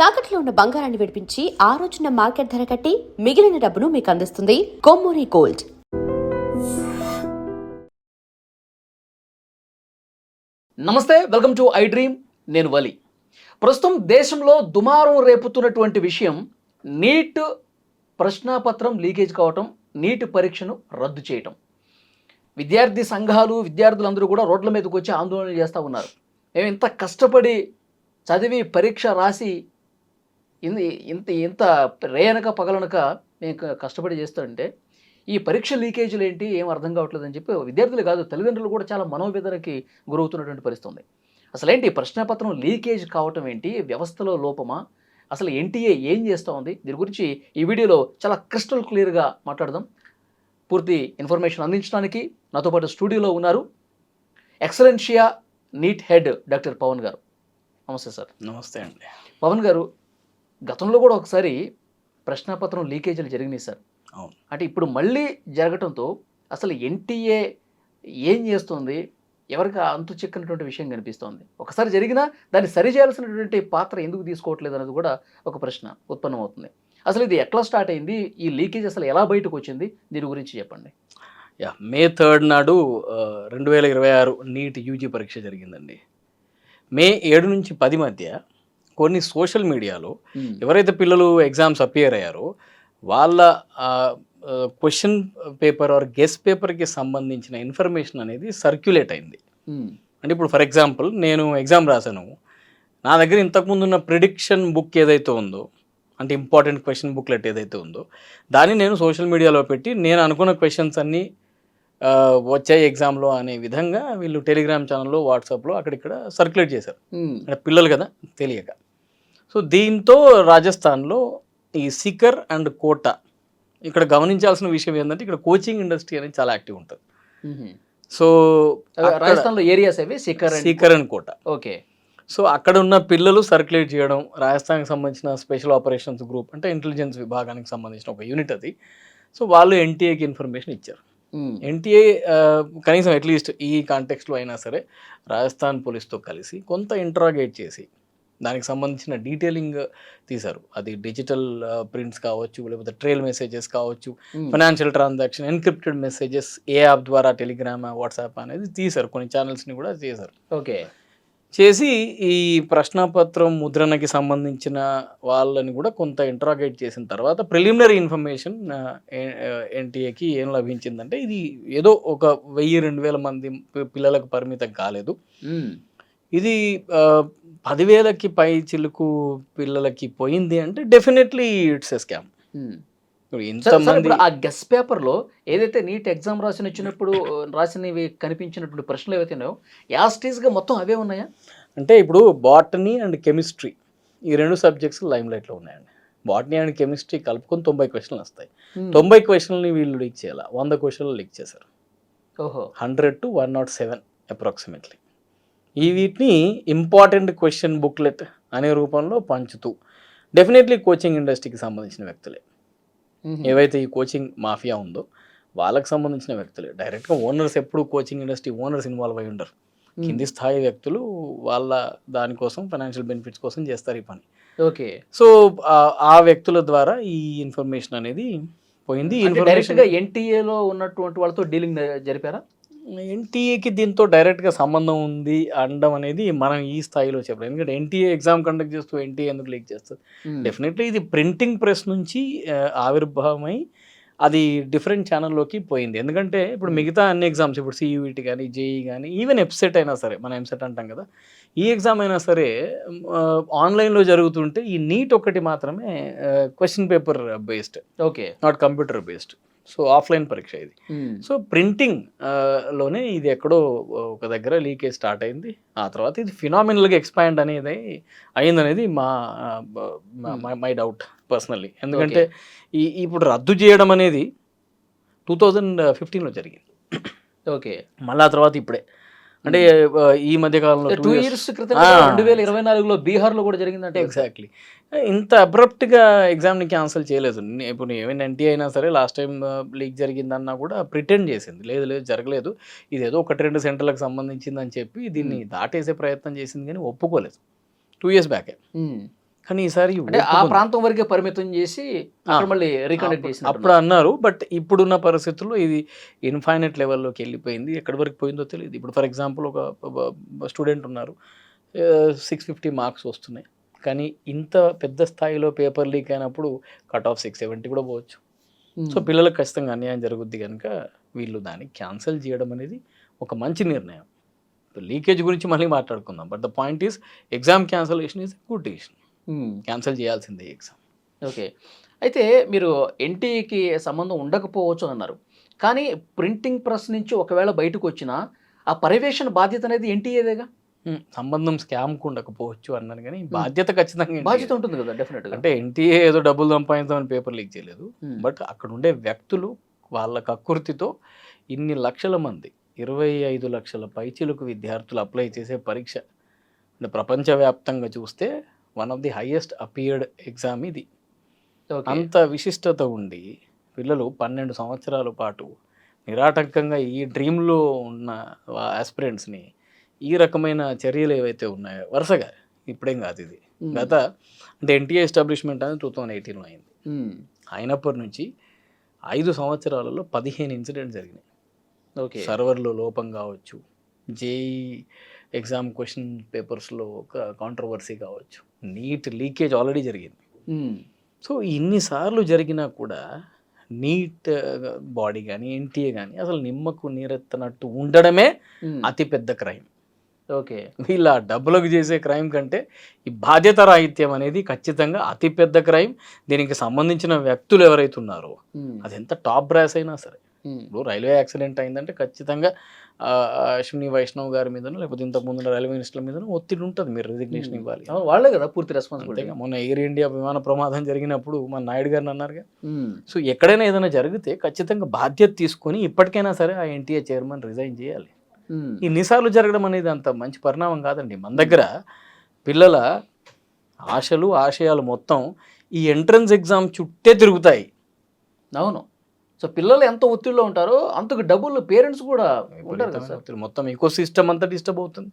తాకట్లో ఉన్న బంగారాన్ని విడిపించి ఆ రోజున మార్కెట్ ధర కట్టి మిగిలిన డబ్బును మీకు అందిస్తుంది కొమ్మూరి గోల్డ్. నమస్తే, వెల్కమ్ టు ఐ డ్రీమ్. నేను వలి. ప్రస్తుతం దేశంలో దుమారం రేపుతున్నటువంటి విషయం నీట్ ప్రశ్నాపత్రం లీకేజ్ కావటం, నీట్ పరీక్షను రద్దు చేయటం. విద్యార్థి సంఘాలు, విద్యార్థులందరూ కూడా రోడ్ల మీదకి వచ్చి ఆందోళన చేస్తూ ఉన్నారు. మేము ఇంత కష్టపడి చదివి పరీక్ష రాసి ఇంత రేయనక పగలనక మేము కష్టపడి చేస్తుంటే ఈ పరీక్ష లీకేజీలు ఏంటి, ఏం అర్థం కావట్లేదు అని చెప్పి విద్యార్థులు కాదు, తల్లిదండ్రులు కూడా చాలా మనోవేదనకి గురవుతున్నటువంటి పరిస్థితి ఉంది. అసలేంటి ప్రశ్నపత్రం లీకేజ్ కావటం ఏంటి, వ్యవస్థలో లోపమా, అసలు ఎన్టీఏ ఏం చేస్తూ ఉంది, దీని గురించి ఈ వీడియోలో చాలా క్రిస్టల్ క్లియర్గా మాట్లాడదాం. పూర్తి ఇన్ఫర్మేషన్ అందించడానికి నాతో పాటు స్టూడియోలో ఉన్నారు ఎక్సలెన్షియా నీట్ హెడ్ డాక్టర్ పవన్ గారు. నమస్తే సార్. నమస్తే అండి. పవన్ గారు, గతంలో కూడా ఒకసారి ప్రశ్నాపత్రం లీకేజీలు జరిగినాయి సార్. అవును. అంటే ఇప్పుడు మళ్ళీ జరగటంతో అసలు ఎన్టీఏ ఏం చేస్తుంది, ఎవరికి అంతు చిక్కనటువంటి విషయం కనిపిస్తోంది. ఒకసారి జరిగినా దాన్ని సరిచేయాల్సినటువంటి పాత్ర ఎందుకు తీసుకోవట్లేదు అనేది కూడా ఒక ప్రశ్న ఉత్పన్నమవుతుంది. అసలు ఇది ఎట్లా స్టార్ట్ అయింది, ఈ లీకేజ్ అసలు ఎలా బయటకు వచ్చింది, దీని గురించి చెప్పండి. మే 3 నాడు 2026 నీట్ యూజీ పరీక్ష జరిగిందండి. మే 7 నుంచి 10 మధ్య కొన్ని సోషల్ మీడియాలో ఎవరైతే పిల్లలు ఎగ్జామ్స్ అపియర్ అయ్యారో వాళ్ళ క్వశ్చన్ పేపర్ ఆర్ గెస్ పేపర్కి సంబంధించిన ఇన్ఫర్మేషన్ అనేది సర్క్యులేట్ అయింది. అంటే ఇప్పుడు ఫర్ ఎగ్జాంపుల్ నేను ఎగ్జామ్ రాశాను, నా దగ్గర ఇంతకుముందు ఉన్న ప్రిడిక్షన్ బుక్ ఏదైతే ఉందో, అంటే ఇంపార్టెంట్ క్వశ్చన్ బుక్లెట్ ఏదైతే ఉందో దాన్ని నేను సోషల్ మీడియాలో పెట్టి నేను అనుకున్న క్వశ్చన్స్ అన్నీ వచ్చాయి ఎగ్జామ్లో అనే విధంగా వీళ్ళు టెలిగ్రామ్ ఛానల్లో, వాట్సాప్లో అక్కడిక్కడ సర్క్యులేట్ చేశారు. అంటే పిల్లలు కదా తెలియక. సో దీంతో రాజస్థాన్లో ఈ సికర్ అండ్ కోటా, ఇక్కడ గమనించాల్సిన విషయం ఏంటంటే ఇక్కడ కోచింగ్ ఇండస్ట్రీ అనేది చాలా యాక్టివ్ ఉంటుంది. సో రాజస్థాన్లో ఏరియాస్ అవి Sikar and Kota. Okay. So అక్కడ ఉన్న పిల్లలు సర్క్యులేట్ చేయడం, రాజస్థాన్కి సంబంధించిన స్పెషల్ ఆపరేషన్స్ గ్రూప్ అంటే ఇంటెలిజెన్స్ విభాగానికి సంబంధించిన ఒక యూనిట్ అది. సో వాళ్ళు ఎన్టీఏకి ఇన్ఫర్మేషన్ ఇచ్చారు. ఎన్టీఏ కనీసం అట్లీస్ట్ ఈ కాంటెక్స్ట్లో అయినా సరే రాజస్థాన్ పోలీస్తో కలిసి కొంత ఇంట్రాగేట్ చేసి దానికి సంబంధించిన డీటెయిలింగ్ తీశారు. అది డిజిటల్ ప్రింట్స్ కావచ్చు, లేకపోతే ట్రైల్ మెసేజెస్ కావచ్చు, ఫైనాన్షియల్ ట్రాన్సాక్షన్, ఎన్క్రిప్టెడ్ మెసేజెస్ ఏ యాప్ ద్వారా, టెలిగ్రామ్, వాట్సాప్ అనేది తీశారు. కొన్ని ఛానల్స్ని కూడా చేశారు. ఓకే. చేసి ఈ ప్రశ్నపత్రం ముద్రణకి సంబంధించిన వాళ్ళని కూడా కొంత ఇంట్రాగేట్ చేసిన తర్వాత ప్రిలిమినరీ ఇన్ఫర్మేషన్ ఎన్టీఏకి ఏం లభించిందంటే ఇది ఏదో ఒక 1000-2000 మంది పిల్లలకు పరిమితం కాలేదు. ఇది 10,000కి పై చిలుకు పిల్లలకి పోయింది అంటే డెఫినెట్లీ ఇట్స్ ఎ స్కామ్. ఇంతమంది ఆ గెస్ పేపర్లో ఏదైతే నీట్ ఎగ్జామ్ రాసినవి కనిపించినటువంటి ప్రశ్నలు ఏవైతే ఉన్నాయో యాస్టీస్గా మొత్తం అవే ఉన్నాయా? అంటే ఇప్పుడు బాటనీ అండ్ కెమిస్ట్రీ ఈ 2 సబ్జెక్ట్స్ లైమ్ లైట్లో ఉన్నాయండి. బాటనీ అండ్ కెమిస్ట్రీ కలుపుకొని 90 క్వశ్చన్లు వస్తాయి. 90 క్వశ్చన్లని వీళ్ళు లీక్ చేయాలి. 100 క్వశ్చన్లు లీక్ చేశారు. ఓహో. 100 to 107 అప్రాక్సిమేట్లీ. ఈ వీటిని ఇంపార్టెంట్ క్వశ్చన్ బుక్లెట్ అనే రూపంలో పంచుతూ డెఫినెట్లీ కోచింగ్ ఇండస్ట్రీకి సంబంధించిన వ్యక్తులే, ఏవైతే ఈ కోచింగ్ మాఫియా ఉందో వాళ్ళకి సంబంధించిన వ్యక్తులే. డైరెక్ట్గా ఓనర్స్ ఎప్పుడు కోచింగ్ ఇండస్ట్రీ ఓనర్స్ ఇన్వాల్వ్ అయి ఉండరు. కింది స్థాయి వ్యక్తులు వాళ్ళ దానికోసం ఫైనాన్షియల్ బెనిఫిట్స్ కోసం చేస్తారు ఈ పని. ఓకే. సో ఆ వ్యక్తుల ద్వారా ఈ ఇన్ఫర్మేషన్ అనేది పోయింది. డైరెక్ట్గా ఎన్టీఏలో ఉన్నటువంటి వాళ్ళతో డీలింగ్ జరిపారా? ఎన్టీఏకి దీంతో డైరెక్ట్గా సంబంధం ఉంది అనడం అనేది మనం ఈ స్థాయిలో చెప్పలేం. ఎందుకంటే ఎన్టీఏ ఎగ్జామ్ కండక్ట్ చేస్తూ ఎన్టీఏ ఎందుకు లీక్ చేస్తుంది? డెఫినెట్లీ ఇది ప్రింటింగ్ ప్రెస్ నుంచి ఆవిర్భావమై అది డిఫరెంట్ ఛానల్లోకి పోయింది. ఎందుకంటే ఇప్పుడు మిగతా అన్ని ఎగ్జామ్స్, ఇప్పుడు సియూఈటీ కానీ, జేఈ కానీ, ఈవెన్ ఎఫ్సెట్ అయినా సరే, మనం ఎంసెట్ అంటాం కదా, ఈ ఎగ్జామ్ అయినా సరే ఆన్లైన్లో జరుగుతుంటే ఈ నీట్ ఒకటి మాత్రమే question paper based, okay, not computer based. So offline పరీక్ష ఇది. సో ప్రింటింగ్ లోనే ఇది ఎక్కడో ఒక దగ్గర లీకేజ్ స్టార్ట్ అయింది. ఆ తర్వాత ఇది ఫినామినల్గా ఎక్స్పాండ్ అనేది అయిందనేది మై డౌట్ పర్సనల్లీ. ఎందుకంటే ఇప్పుడు రద్దు చేయడం అనేది 2015లో జరిగింది. ఓకే. మళ్ళీ ఆ తర్వాత ఇప్పుడే అంటే ఈ మధ్య కాలంలో 2 years క్రితం 2024లో బీహార్లో కూడా జరిగిందంటే. ఎగ్జాక్ట్లీ. ఇంత అబ్రప్ట్గా ఎగ్జామ్ని క్యాన్సిల్ చేయలేదు. ఇప్పుడు ఏమైనా ఎన్టీ అయినా సరే లాస్ట్ టైం లీక్ జరిగిందన్నా కూడా ప్రిటెండ్ చేసింది, లేదు లేదు జరగలేదు, ఇదేదో 1-2 సెంటర్లకు సంబంధించిందని చెప్పి దీన్ని దాటేసే ప్రయత్నం చేసింది, కానీ ఒప్పుకోలేదు 2 years బ్యాకే. కానీ ఈసారి అంటే ఆ ఒప్పుకుంది. ప్రాంతం వరకే పరిమితం చేసి అక్కడ మళ్ళీ రీకండక్ట్ చేసిన అప్పుడు అన్నారు, బట్ ఇప్పుడున్న పరిస్థితుల్లో ఇది ఇన్ఫైనైట్ లెవెల్లోకి వెళ్ళిపోయింది. ఎక్కడి వరకు పోయిందో తెలియదు. ఇప్పుడు ఫర్ ఎగ్జాంపుల్ ఒక స్టూడెంట్ ఉన్నారు, 650 మార్క్స్ వస్తున్నాయి, కానీ ఇంత పెద్ద స్థాయిలో పేపర్ లీక్ అయినప్పుడు కట్ ఆఫ్ 670 కూడా పోవచ్చు. సో పిల్లలకు ఖచ్చితంగా అన్యాయం జరుగుద్ది కనుక వీళ్ళు దాన్ని క్యాన్సిల్ చేయడం అనేది ఒక మంచి నిర్ణయం. లీకేజ్ గురించి మళ్ళీ మాట్లాడుకుందాం, but the point is exam cancellation is good decision. Cancel చేయాల్సిందే ఎగ్జామ్. ఓకే. అయితే మీరు ఎన్టీఏకి సంబంధం ఉండకపోవచ్చు అన్నారు, కానీ ప్రింటింగ్ ప్రెస్ నుంచి ఒకవేళ బయటకు వచ్చినా ఆ పర్యవేక్షణ బాధ్యత అనేది ఎన్టీఏదేగా. సంబంధం స్కామ్కు ఉండకపోవచ్చు అన్నాను, కానీ బాధ్యత ఖచ్చితంగా బాధ్యత ఉంటుంది కదా డెఫినెట్గా. అంటే ఎన్టీఏ ఏదో డబ్బులు సంపాదించామని పేపర్ లీక్ చేయలేదు, బట్ అక్కడ ఉండే వ్యక్తులు వాళ్ళ కక్కుర్తితో ఇన్ని లక్షల మంది 25 లక్షల పైచిలకు విద్యార్థులు అప్లై చేసే పరీక్ష, అంటే ప్రపంచవ్యాప్తంగా చూస్తే one of the highest appeared exam ఇది. అంత విశిష్టత ఉండి పిల్లలు 12 సంవత్సరాల పాటు నిరాటంకంగా ఈ డ్రీమ్లో ఉన్న ఆస్పిరెంట్స్ని ఈ రకమైన చర్యలు ఏవైతే ఉన్నాయో వరుసగా, ఇప్పుడేం కాదు ఇది, గత అంటే ఎన్టీఏ ఎస్టాబ్లిష్మెంట్ అనేది 2018లో అయింది. అయినప్పటి నుంచి 5 సంవత్సరాలలో 15 ఇన్సిడెంట్స్ జరిగినాయి. ఓకే. సర్వర్లో లోపం కావచ్చు, జేఈ ఎగ్జామ్ క్వశ్చన్ పేపర్స్లో ఒక కాంట్రవర్సీ కావచ్చు, నీట్ లీకేజ్ ఆల్రెడీ జరిగింది. సో ఇన్నిసార్లు జరిగినా కూడా నీట్ బాడీ కానీ ఎన్టీఏ కానీ అసలు నిమ్మకు నీరెత్తనట్టు ఉండడమే అతిపెద్ద క్రైమ్. ఓకే. వీళ్ళ డబ్బులకు చేసే క్రైమ్ కంటే ఈ బాధ్యత రాహిత్యం అనేది ఖచ్చితంగా అతిపెద్ద క్రైమ్. దీనికి సంబంధించిన వ్యక్తులు ఎవరైతే ఉన్నారో అది ఎంత టాప్ బ్రాస్ అయినా సరే, ఇప్పుడు రైల్వే యాక్సిడెంట్ అయిందంటే ఖచ్చితంగా అశ్విని వైష్ణవ్ గారి మీదనో లేకపోతే ఇంతకుముందు రైల్వే మినిస్టర్ల మీదనో ఒత్తిడి ఉంటుంది, మీరు రెసిగ్నేషన్ ఇవ్వాలి. వాళ్ళే కదా పూర్తి రెస్పాన్సిబిలిటీ. మొన్న ఎయిర్ ఇండియా విమాన ప్రమాదం జరిగినప్పుడు మన నాయుడు గారిని అన్నారుగా. సో ఎక్కడైనా ఏదైనా జరిగితే ఖచ్చితంగా బాధ్యత తీసుకొని ఇప్పటికైనా సరే ఆ ఎన్టీఏ చైర్మన్ రిజైన్ చేయాలి. ఇన్నిసార్లు జరగడం అనేది అంత మంచి పరిణామం కాదండి. మన దగ్గర పిల్లల ఆశలు ఆశయాలు మొత్తం ఈ ఎంట్రన్స్ ఎగ్జామ్ చుట్టే తిరుగుతాయి. అవును. సో పిల్లలు ఎంత ఒత్తిడిలో ఉంటారో అంతకు డబ్బులు పేరెంట్స్ కూడా ఉంటారు కదా సార్. మొత్తం ఈకో సిస్టమ్ అంతా డిస్టర్బ్ అవుతుంది.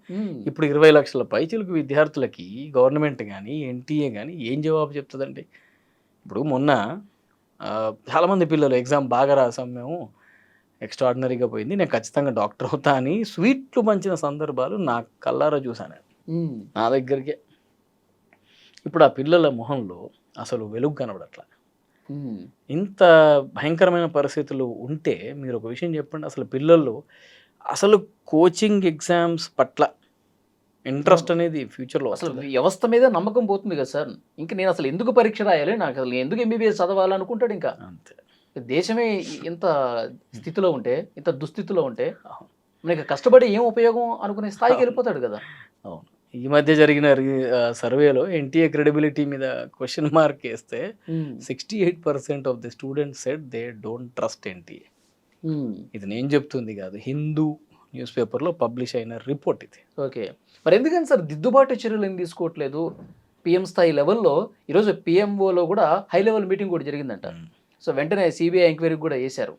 ఇప్పుడు 20 లక్షల పైచిలకు విద్యార్థులకి గవర్నమెంట్ కానీ ఎన్టీఏ కానీ ఏం జవాబు చెప్తుందండి? ఇప్పుడు మొన్న చాలామంది పిల్లలు ఎగ్జామ్ బాగా రాసాం మేము, ఎక్స్ట్రాడినరీగా పోయింది, నేను ఖచ్చితంగా డాక్టర్ అవుతా అని స్వీట్లు పంచిన సందర్భాలు నా కల్లారా చూశాను, నా దగ్గరికే. ఇప్పుడు ఆ పిల్లల మొహంలో అసలు వెలుగు కనబడట్లా. ఇంత భయంకరమైన పరిస్థితులు ఉంటే మీరు ఒక విషయం చెప్పండి, అసలు పిల్లల్లో అసలు కోచింగ్ ఎగ్జామ్స్ పట్ల ఇంట్రెస్ట్ అనేది ఫ్యూచర్లో అసలు వ్యవస్థ మీద నమ్మకం పోతుంది కదా సార్. ఇంకా నేను అసలు ఎందుకు పరీక్ష రాయాలి, నాకు అసలు ఎందుకు ఎంబీబీఎస్ చదవాలనుకుంటాడు. ఇంకా అంతే. దేశమే ఇంత స్థితిలో ఉంటే, ఇంత దుస్థితిలో ఉంటే మనకి కష్టపడి ఏం ఉపయోగం అనుకునే స్థాయికి వెళ్ళిపోతాడు కదా. అవును. ఈ మధ్య జరిగిన సర్వేలో ఎన్టీఏ క్రెడిబిలిటీ మీద క్వశ్చన్ మార్క్ వేస్తే 68% of the students said they don't trust NTA. ఇది నేను చెప్తుంది కాదు, హిందూ న్యూస్ పేపర్లో పబ్లిష్ అయిన రిపోర్ట్ ఇది. ఓకే. మరి ఎందుకని సార్ దిద్దుబాటు చర్యలు ఏం తీసుకోవట్లేదు? పిఎం స్థాయి లెవెల్లో ఈరోజు పిఎంఓలో కూడా హై లెవెల్ మీటింగ్ కూడా జరిగిందంట. సో వెంటనే సిబిఐ ఎంక్వైరీ కూడా చేశారు.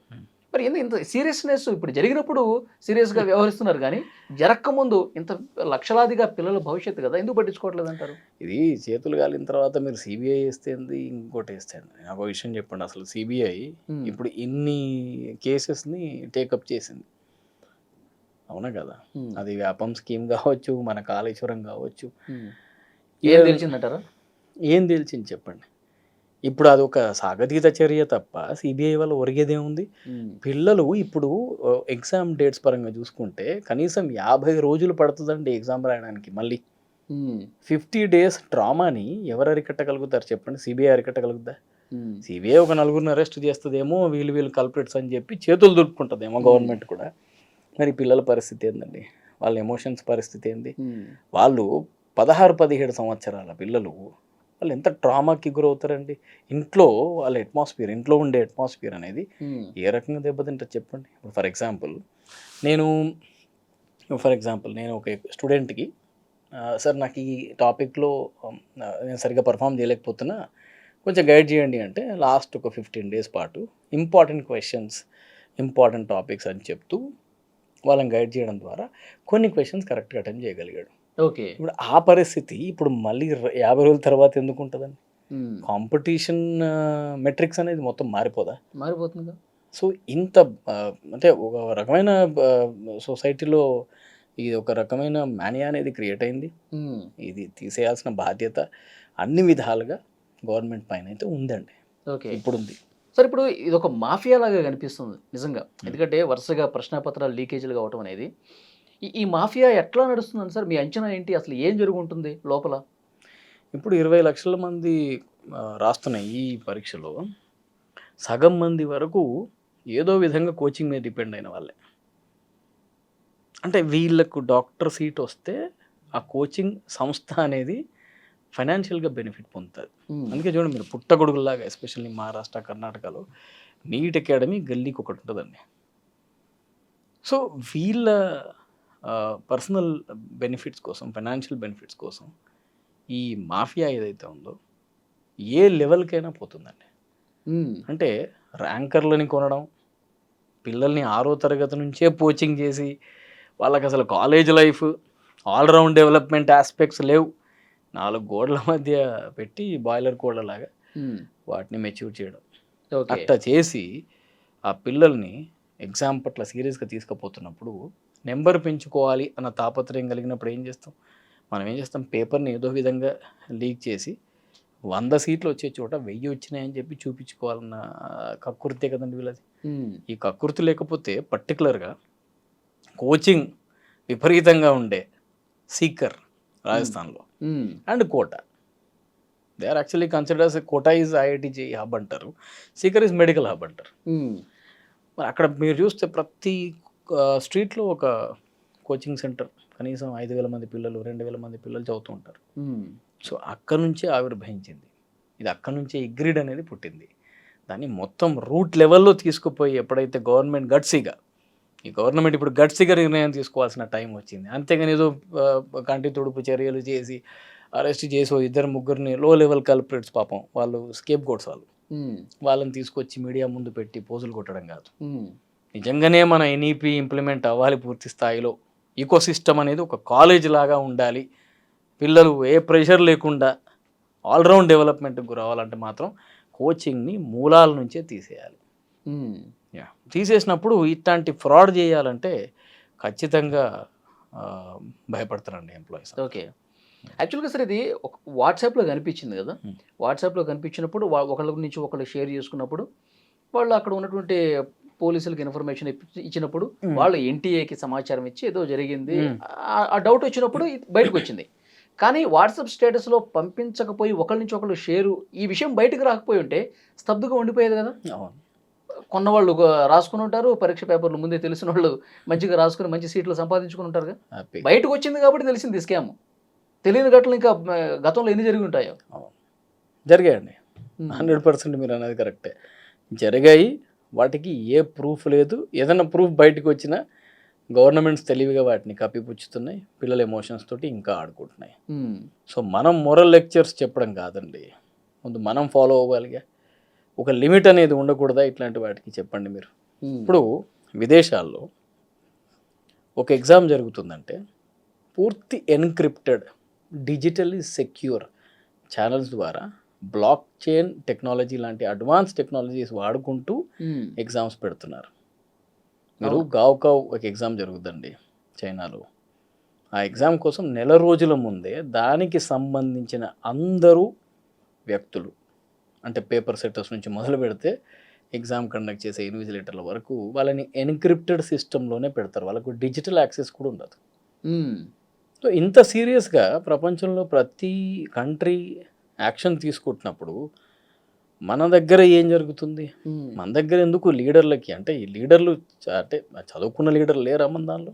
మరి ఎందుకు ఇంత సీరియస్నెస్? ఇప్పుడు జరిగినప్పుడు సీరియస్గా వ్యవహరిస్తున్నారు, కానీ జరగకముందు ఇంత లక్షలాదిగా పిల్లల భవిష్యత్తు కదా, ఎందుకు పట్టించుకోవట్లేదు అంటారు? ఇది చేతులు కాలిన తర్వాత మీరు సిబిఐ వేస్తేంది, ఇంకోటి వేస్తేంది. నాకు ఒక విషయం చెప్పండి, అసలు సిబిఐ ఇప్పుడు ఇన్ని కేసెస్ని టేకప్ చేసింది, అవునా కదా? అది వ్యాపం స్కీమ్ కావచ్చు, మన కాళేశ్వరం కావచ్చు, ఏం తెలిసిందంటారా? ఏం తెలిసింది చెప్పండి. ఇప్పుడు అది ఒక సాగతీత చర్య తప్ప సిబిఐ వల్ల ఒరిగేదేముంది? పిల్లలు ఇప్పుడు ఎగ్జామ్ డేట్స్ పరంగా చూసుకుంటే కనీసం 50 రోజులు పడుతుందండి ఎగ్జామ్ రాయడానికి. మళ్ళీ 50 days ట్రామాని ఎవరు అరికట్టగలుగుతారు చెప్పండి? సిబిఐ అరికట్టగలుగుతా? సిబిఐ ఒక 4గురిని అరెస్ట్ చేస్తుందేమో, వీళ్ళు కల్ప్రిట్స్ అని చెప్పి చేతులు దులుపుకుంటుందేమో గవర్నమెంట్ కూడా. మరి పిల్లల పరిస్థితి ఏందండి? వాళ్ళ ఎమోషన్స్ పరిస్థితి ఏంది? వాళ్ళు 16-17 సంవత్సరాల పిల్లలు వాళ్ళు ఎంత ట్రామాకి గురవుతారండి. ఇంట్లో వాళ్ళ అట్మాస్ఫియర్, ఇంట్లో ఉండే అట్మాస్ఫియర్ అనేది ఏ రకంగా దెబ్బతింటుంది చెప్పండి. ఇప్పుడు ఫర్ ఎగ్జాంపుల్ నేను ఒక స్టూడెంట్కి, సార్ నాకు ఈ టాపిక్లో నేను సరిగ్గా పర్ఫామ్ చేయలేకపోతున్నా, కొంచెం గైడ్ చేయండి అంటే లాస్ట్ ఒక 15 days పాటు ఇంపార్టెంట్ క్వశ్చన్స్, ఇంపార్టెంట్ టాపిక్స్ అని చెప్తూ వాళ్ళని గైడ్ చేయడం ద్వారా కొన్ని క్వశ్చన్స్ కరెక్ట్గా అటెండ్ చేయగలిగాడు. ఓకే. ఇప్పుడు ఆ పరిస్థితి ఇప్పుడు మళ్ళీ 50 రోజుల తర్వాత ఎందుకు ఉంటుందండి? కాంపిటీషన్ మెట్రిక్స్ అనేది మొత్తం మారిపోదా? మారిపోతుందిగా. సో ఇంత అంటే ఒక రకమైన సొసైటీలో ఇది ఒక రకమైన మానియా అనేది క్రియేట్ అయింది. ఇది తీసేయాల్సిన బాధ్యత అన్ని విధాలుగా గవర్నమెంట్ పైన అయితే ఉందండి. ఓకే. ఇప్పుడుంది. సార్ ఇప్పుడు ఇదొక మాఫియా లాగా కనిపిస్తుంది నిజంగా. ఎందుకంటే వరుసగా ప్రశ్నాపత్రాలు లీకేజీలు కావటం అనేది. ఈ మాఫియా ఎట్లా నడుస్తుందండి సార్? మీ అంచనా ఏంటి? అసలు ఏం జరుగుంటుంది లోపల? ఇప్పుడు 20 లక్షల మంది రాస్తున్న ఈ పరీక్షలో సగం మంది వరకు ఏదో విధంగా కోచింగ్ మీద డిపెండ్ అయిన వాళ్ళే. అంటే వీళ్ళకు డాక్టర్ సీట్ వస్తే ఆ కోచింగ్ సంస్థ అనేది ఫైనాన్షియల్గా బెనిఫిట్ పొందుతుంది. అందుకే చూడండి మీరు పుట్టగొడుగులాగా ఎస్పెషల్లీ మహారాష్ట్ర, కర్ణాటకలో నీట్ అకాడమీ గల్లీకి ఒకటి ఉంటుందండి. సో వీళ్ళ పర్సనల్ బెనిఫిట్స్ కోసం, ఫైనాన్షియల్ బెనిఫిట్స్ కోసం ఈ మాఫియా ఏదైతే ఉందో ఏ లెవెల్కైనా పోతుందండి. అంటే ర్యాంకర్లని కొనడం, పిల్లల్ని 6వ తరగతి నుంచే కోచింగ్ చేసి వాళ్ళకి అసలు college life, all round development aspects లేవు. 4 గోడల మధ్య పెట్టి బాయిలర్ కోళ్ళలాగా వాటిని మెచ్యూర్ చేయడం. అట్లా చేసి ఆ పిల్లల్ని ఎగ్జామ్ పట్ల సీరియస్గా తీసుకుపోతున్నప్పుడు నెంబర్ పెంచుకోవాలి అన్న తాపత్రయం కలిగినప్పుడు ఏం చేస్తాం? మనం ఏం చేస్తాం? పేపర్ని ఏదో విధంగా లీక్ చేసి 100 సీట్లు వచ్చే చోట 1000 వచ్చినాయని చెప్పి చూపించుకోవాలన్న కక్కుర్తే కదండి వీళ్ళది. ఈ కక్కుర్తి లేకపోతే పర్టికులర్గా కోచింగ్ విపరీతంగా ఉండే సీకర్ రాజస్థాన్లో and Kota, they are actually considers Kota is IIT hub అంటారు, సీకర్ ఈజ్ మెడికల్ హబ్ అంటారు. మరి అక్కడ మీరు చూస్తే ప్రతి స్ట్రీట్లో ఒక కోచింగ్ సెంటర్, కనీసం 5,000 మంది పిల్లలు, 2,000 మంది పిల్లలు చదువుతూ ఉంటారు. సో అక్కడి నుంచే ఆవిర్భవించింది ఇది, అక్కడి నుంచే ఈ గ్రిడ్ అనేది పుట్టింది. దాన్ని మొత్తం రూట్ లెవెల్లో తీసుకుపోయి ఎప్పుడైతే గవర్నమెంట్ గట్సీగా, ఈ గవర్నమెంట్ ఇప్పుడు గట్సీగా నిర్ణయం తీసుకోవాల్సిన టైం వచ్చింది. అంతేగాని ఏదో కంటి తుడుపు చర్యలు చేసి అరెస్ట్ చేసి 2-3 లో లెవెల్ కల్ప్రిట్స్, పాపం వాళ్ళు స్కేప్ గోట్స్, వాళ్ళని తీసుకొచ్చి మీడియా ముందు పెట్టి పోజులు కొట్టడం కాదు. నిజంగానే మన NEP ఇంప్లిమెంట్ అవ్వాలి పూర్తి స్థాయిలో. ఈకో సిస్టమ్ అనేది ఒక కాలేజ్ లాగా ఉండాలి. పిల్లలు ఏ ప్రెషర్ లేకుండా ఆల్రౌండ్ డెవలప్మెంట్కి గురవ్వాలంటే మాత్రం కోచింగ్ని మూలాల నుంచే తీసేయాలి. తీసేసినప్పుడు ఇట్లాంటి ఫ్రాడ్ చేయాలంటే ఖచ్చితంగా భయపడతారండి ఎంప్లాయీస్. ఓకే. యాక్చువల్గా సార్ ఇది ఒక వాట్సాప్లో కనిపించింది కదా. వాట్సాప్లో కనిపించినప్పుడు ఒకళ్ళ నుంచి ఒకళ్ళు షేర్ చేసుకున్నప్పుడు వాళ్ళు అక్కడ ఉన్నటువంటి పోలీసులకు ఇన్ఫర్మేషన్ ఇచ్చినప్పుడు వాళ్ళు NTA సమాచారం ఇచ్చి ఏదో జరిగింది, ఆ డౌట్ వచ్చినప్పుడు బయటకు వచ్చింది. కానీ వాట్సాప్ స్టేటస్లో పంపించకపోయి ఒకళ్ళ నుంచి ఒకళ్ళు షేరు, ఈ విషయం బయటకు రాకపోయి ఉంటే స్తబ్దుగా ఉండిపోయేది కదా. కొన్నవాళ్ళు రాసుకుని ఉంటారు, పరీక్ష పేపర్లు ముందే తెలిసిన వాళ్ళు మంచిగా రాసుకుని మంచి సీట్లు సంపాదించుకుని ఉంటారుగా. బయటకు వచ్చింది కాబట్టి తెలిసింది స్కామ్. తెలియని ఘటనలు ఇంకా గతంలో ఎన్ని జరిగి ఉంటాయో. జరిగాయండి, 100% మీరు అనేది కరెక్టే. జరిగాయి, వాటికి ఏ ప్రూఫ్ లేదు. ఏదైనా ప్రూఫ్ బయటకు వచ్చినా గవర్నమెంట్స్ తెలివిగా వాటిని కప్పిపుచ్చుతున్నాయి, పిల్లల ఎమోషన్స్ తోటి ఇంకా ఆడుకుంటున్నాయి. సో మనం మోరల్ లెక్చర్స్ చెప్పడం కాదండి, ముందు మనం ఫాలో అవ్వాలిగా. ఒక లిమిట్ అనేది ఉండకూడదా ఇట్లాంటి వాటికి? చెప్పండి మీరు. ఇప్పుడు విదేశాల్లో ఒక ఎగ్జామ్ జరుగుతుందంటే పూర్తి ఎన్క్రిప్టెడ్, డిజిటల్లీ సెక్యూర్ ఛానల్స్ ద్వారా బ్లాక్ చైన్ టెక్నాలజీ లాంటి అడ్వాన్స్ టెక్నాలజీస్ వాడుకుంటూ ఎగ్జామ్స్ పెడుతున్నారు. మీరు గావ్కావ్ ఒక ఎగ్జామ్ జరుగుతుందండి చైనాలో. ఆ ఎగ్జామ్ కోసం నెల రోజుల ముందే దానికి సంబంధించిన అందరూ వ్యక్తులు, అంటే పేపర్ సెట్టర్స్ నుంచి మొదలు పెడితే ఎగ్జామ్ కండక్ట్ చేసే ఇన్విజిలేటర్ల వరకు వాళ్ళని ఎన్క్రిప్టెడ్ సిస్టంలోనే పెడతారు. వాళ్ళకు డిజిటల్ యాక్సెస్ కూడా ఉండదు. సో ఇంత సీరియస్గా ప్రపంచంలో ప్రతి కంట్రీ యాక్షన్ తీసుకుంటున్నప్పుడు మన దగ్గర ఏం జరుగుతుంది? మన దగ్గర ఎందుకు లీడర్లకి, అంటే ఈ లీడర్లు అంటే చదువుకున్న లీడర్లు లేరా మన దానిలో?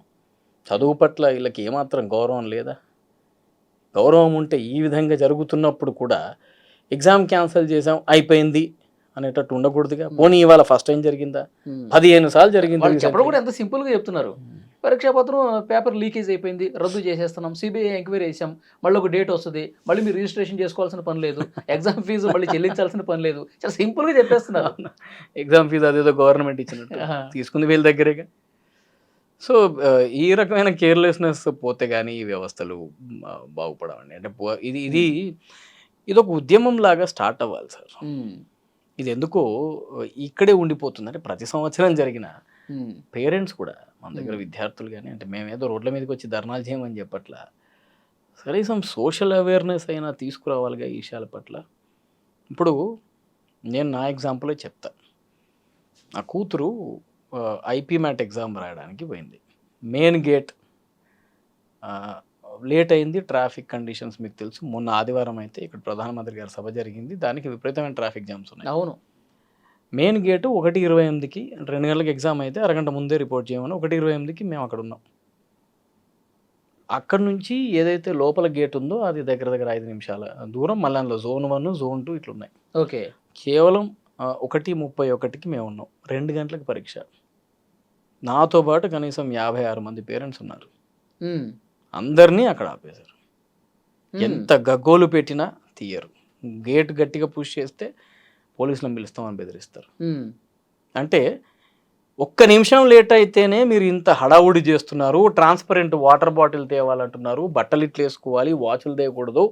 చదువు పట్ల వీళ్ళకి ఏమాత్రం గౌరవం లేదా? గౌరవం ఉంటే ఈ విధంగా జరుగుతున్నప్పుడు కూడా ఎగ్జామ్ క్యాన్సిల్ చేసాం అయిపోయింది అనేటట్టు ఉండకూడదుగా. పోనీ ఇవాళ ఫస్ట్ టైం జరిగిందా? 15 సార్లు జరిగింది. చెప్పడం కూడా ఎంత సింపుల్గా చెప్తున్నారు. పరీక్షా పత్రం పేపర్ లీకేజ్ అయిపోయింది, రద్దు చేసేస్తున్నాం, CBI ఎంక్వైరీ చేసాం, మళ్ళీ ఒక డేట్ వస్తుంది, మళ్ళీ మీరు రిజిస్ట్రేషన్ చేసుకోవాల్సిన పని లేదు, ఎగ్జామ్ ఫీజు మళ్ళీ చెల్లించాల్సిన పని లేదు. చాలా సింపుల్గా చెప్పేస్తున్నారు. ఎగ్జామ్ ఫీజు అదేదో గవర్నమెంట్ ఇచ్చినట్టు తీసుకుంది వీళ్ళ దగ్గరేగా. సో ఈ రకమైన కేర్‌లెస్‌నెస్ పోతే గానీ ఈ వ్యవస్థలు బాగుపడవండి. అంటే ఇది ఇదొక ఉద్యమంలాగా స్టార్ట్ అవ్వాలి సార్. ఇది ఎందుకో ఇక్కడే ఉండిపోతుంది. అంటే ప్రతి సంవత్సరం జరిగిన పేరెంట్స్ కూడా మన దగ్గర విద్యార్థులు గానీ, అంటే మేమేదో రోడ్ల మీదకొచ్చి ధర్నాలు చేయమని చెప్పట్లా. కనీసం సోషల్ అవేర్‌నెస్ అయినా తీసుకురావాలిగా ఈ విషయాల పట్ల. ఇప్పుడు నేను నా ఎగ్జాంపులే చెప్తా. నా కూతురు ఐపీ మ్యాట్ ఎగ్జామ్ రాయడానికి పోయింది. మెయిన్ గేట్ లేట్ అయింది. ట్రాఫిక్ కండిషన్స్ మీకు తెలుసు. మొన్న ఆదివారం అయితే ఇక్కడ ప్రధానమంత్రి గారి సభ జరిగింది. దానికి విపరీతమైన ట్రాఫిక్ జామ్స్ ఉన్నాయి. అవును. మెయిన్ గేటు 1:28కి 2 గంటలకు ఎగ్జామ్ అయితే అరగంట ముందే రిపోర్ట్ చేయమని 1:28కి మేము అక్కడ ఉన్నాం. అక్కడి నుంచి ఏదైతే లోపల గేట్ ఉందో అది దగ్గర దగ్గర 5 నిమిషాల దూరం. మళ్ళీ అందులో జోన్ 1, జోన్ 2 ఇట్లున్నాయి. ఓకే. కేవలం 1:31కి మేము ఉన్నాం. 2 గంటలకు పరీక్ష. నాతో పాటు కనీసం 56 మంది పేరెంట్స్ ఉన్నారు. అందరినీ అక్కడ ఆపేశారు. ఎంత గగ్గోలు పెట్టినా తీయరు. గేట్ గట్టిగా పుష్ చేస్తే పోలీసులను పిలుస్తామని బెదిరిస్తారు. అంటే ఒక్క నిమిషం లేట్ అయితేనే మీరు ఇంత హడావుడి చేస్తున్నారు. ట్రాన్స్పరెంట్ వాటర్ బాటిల్ తేవాలంటున్నారు. బట్టలు ఇట్లు వేసుకోవాలి, వాచ్లు తేయకూడదు,